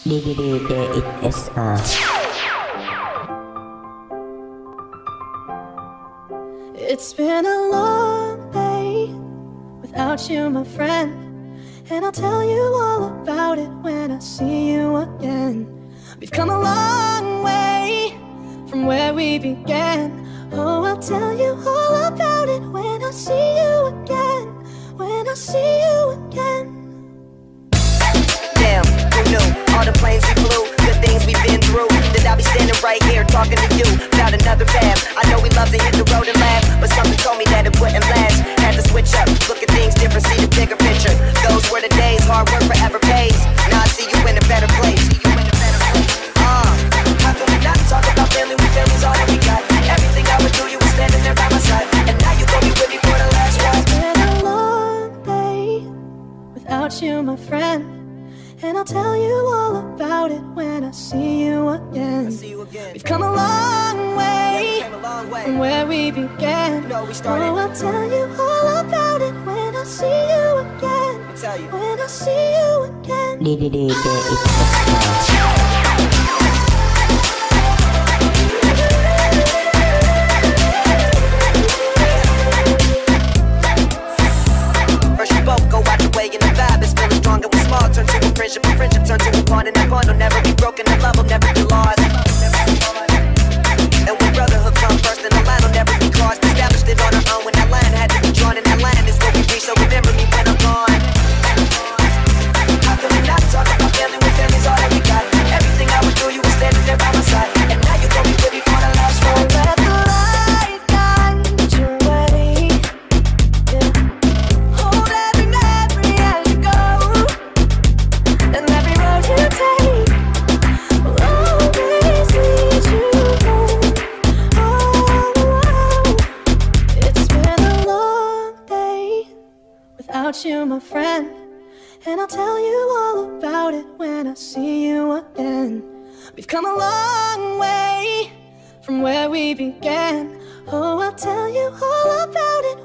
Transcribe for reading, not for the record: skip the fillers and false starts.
DDDDXR. It's been a long day without you, my friend, and I'll tell you all about it when I see you again. We've come a long way from where we began. Oh, I'll tell you all about it when I see you again. When I see you again. Damn, who knew? All the planes we flew, the things we've been through, that I'll be standing right here talking to you without another fab. I know we love to hit the road and laugh, but something told me that it wouldn't last. Had to switch up, look at things different, see the bigger picture. Those were the days, hard work forever pays. Now I see you in a better place. How can we not talk about family when family's all that we got? Everything I would do, you were standing there by my side, and now you gon' be with me for the last ride. It's been a long day without you, my friend, and I'll tell you all about it when I see you again. We've come a long way from where we began. Oh, I'll tell you all about it when I see you again. When I see you again. DDDDXR. Turn to a friendship turn to a bond, and that bond will never be broken, and love will never be lost. And when brotherhood comes first, then the line will never be crossed. Established it on our own when that line had to be drawn, and that line is what we reach, so remember me when I'm gone. How can we not talk about family when family's all that we got? Everything I would do, you were standing there by my side, and now you're gonna be with me for the last one. Let the light guide your way. Yeah. Hold every memory as you go, and every road you take will always lead you home. Oh, it's been a long day without you, my friend, and I'll tell you all about it when I see you again. We've come a long way from where we began. Oh, I'll tell you all about it